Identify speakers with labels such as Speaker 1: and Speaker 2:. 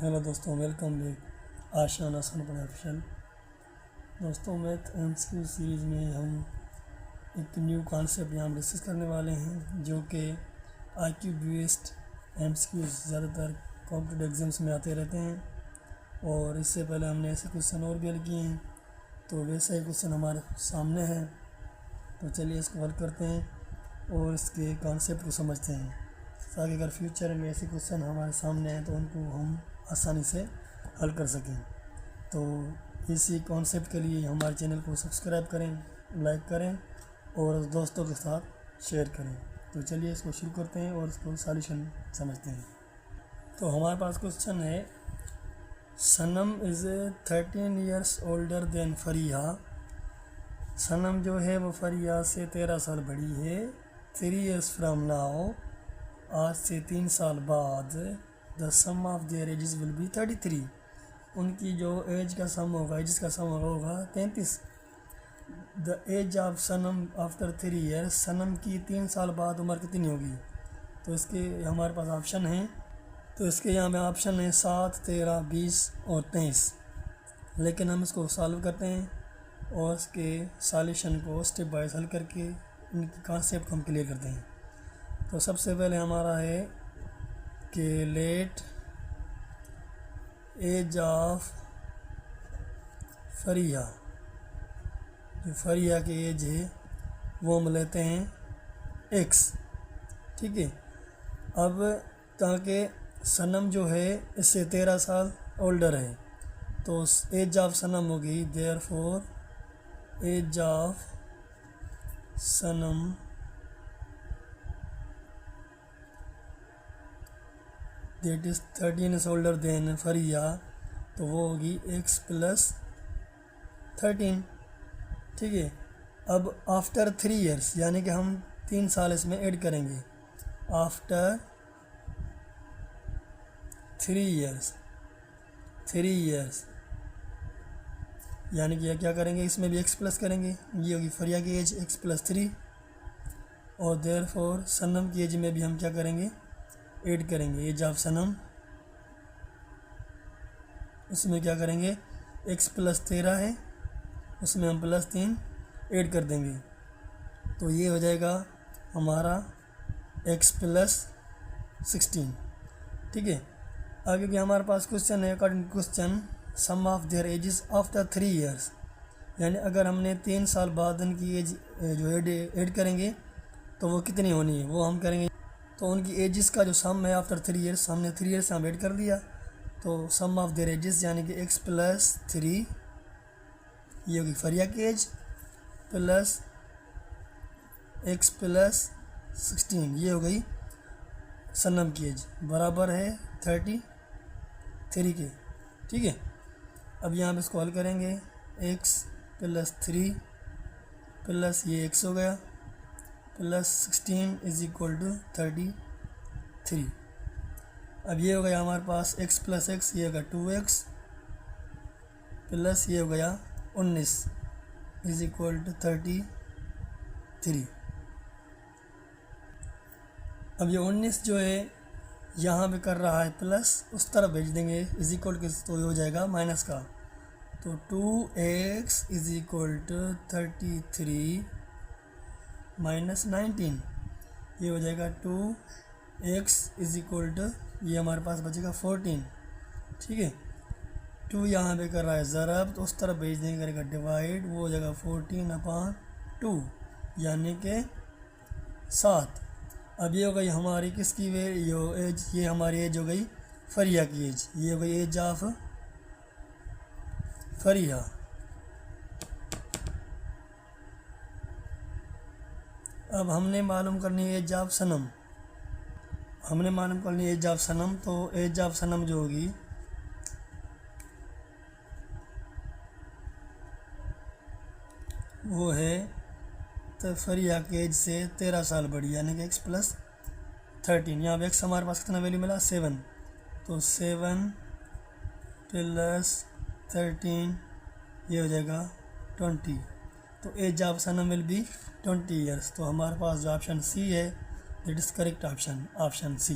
Speaker 1: Hello दोस्तों, welcome back आशान आसान production. दोस्तों, मैथ एमसीक्यू सीरीज़ में हम एक न्यू कॉन्सेप्ट यहाँ डिस्कस करने वाले हैं, जो कि आईक्यू बेस्ड एमसीक्यू ज़्यादातर कॉम्पिटिटिव एग्जाम्स में आते रहते हैं। और इससे पहले हमने ऐसे क्वेश्चन और भी हल किए हैं, तो वैसा ही क्वेश्चन हमारे सामने है। तो चलिए इसको हल करते हैं और इसके कॉन्सेप्ट को समझते हैं, ताकि अगर फ्यूचर में ऐसे क्वेश्चन हमारे सामने हैं तो उनको हम आसानी से हल कर सकें। तो इसी कॉन्सेप्ट के लिए हमारे चैनल को सब्सक्राइब करें, लाइक करें और दोस्तों के साथ शेयर करें। तो चलिए इसको शुरू करते हैं और इसको सॉल्यूशन समझते हैं। तो हमारे पास क्वेश्चन है, सनम इज़ 13 ईयर्स ओल्डर देन फरिया। सनम जो है वो फरिया से 13 साल बड़ी है। 3 ईयर्स फ्राम नाउ, आज से 3 साल बाद, the sum of their ages will be 33। उनकी जो एज का सम होगा, एज का सम होगा 33। The age of Sanam after 3 years, Sanam की 3 साल बाद उम्र कितनी होगी। तो इसके हमारे पास ऑप्शन है, तो इसके यहाँ में ऑप्शन है 7, 13, 20 और 23। लेकिन हम इसको सॉल्व करते हैं और इसके सॉल्यूशन को स्टेप बाय हल करके इनकी कॉन्सेप्ट को हम क्लियर करते हैं। तो सबसे पहले हमारा है कि लेट एज ऑफ फरिया, जो फरिया की एज है वो हम लेते हैं x। ठीक है। अब ताकि सनम जो है इससे 13 साल ओल्डर है, तो एज ऑफ सनम होगी, therefore age of Sanam that is 13 is older than Fariya, तो वो होगी x प्लस 13। ठीक है। अब आफ्टर 3 ईयर्स, यानी कि हम 3 साल इसमें ऐड करेंगे। आफ्टर 3 ईयर्स, 3 ईयर्स यानी कि क्या करेंगे, इसमें भी x प्लस करेंगे। ये होगी फरिया की एज x प्लस 3, और देयरफॉर सनम की एज में भी हम क्या करेंगे, ऐड करेंगे एज ऑफ सनम। उसमें क्या करेंगे, x प्लस 13 है, उसमें हम प्लस 3 ऐड कर देंगे, तो ये हो जाएगा हमारा x प्लस 16। ठीक है। आगे भी हमारे पास क्वेश्चन है, according question sum of their ages after 3 years, यानी अगर हमने 3 साल बाद उनकी एज जो ऐड करेंगे तो वो कितनी होनी है, वो हम करेंगे। तो उनकी एजेस का जो सम है आफ्टर 3 ईयर्स, हमने 3 ईयर्स से हम ऐड कर दिया, तो सम ऑफ देयर एजेस यानी कि x प्लस 3, ये होगी फरिया की एज, प्लस x प्लस 16, ये हो गई सनम की एज, बराबर है 33 के। ठीक है। अब यहाँ पे इसको हल करेंगे, x प्लस 3 प्लस ये x हो गया, प्लस 16 इज इक्वल टू 33। अब ये हो गया हमारे पास x प्लस x, ये होगा 2x, प्लस ये हो गया 19 इज इक्वल टू 33। अब ये 19 जो है यहाँ पे कर रहा है प्लस, उस तरफ भेज देंगे इज इक्वल के, तो ये हो जाएगा माइनस का। तो 2x is equal to 33 minus 19, ये हो जाएगा 2x इज इक्वल टू, ये हमारे पास बचेगा 14। ठीक है। 2 यहाँ पे कर रहा है ज़रब, तो उस तरफ भेज देंगे, करेगा डिवाइड, वो हो जाएगा 14/2 यानी कि 7। अब ये हो गई हमारी किसकी एज, ये हमारी एज हो गई फरिया की एज, ये हो गई एज ऑफ फरिया। अब हमने मालूम करनी है एज ऑफ सनम, हमने मालूम करनी है एज ऑफ सनम। तो एज ऑफ सनम जो होगी वो है, तो फरिया के एज से 13 साल बड़ी, यानी कि x प्लस 13। यहाँ पे x हमारे पास कितना वैल्यू मिला, 7, तो 7 प्लस 13 ये हो जाएगा 20। तो age of Sanam will be 20 years. तो हमारे पास जो ऑप्शन सी है, that is correct option, option C.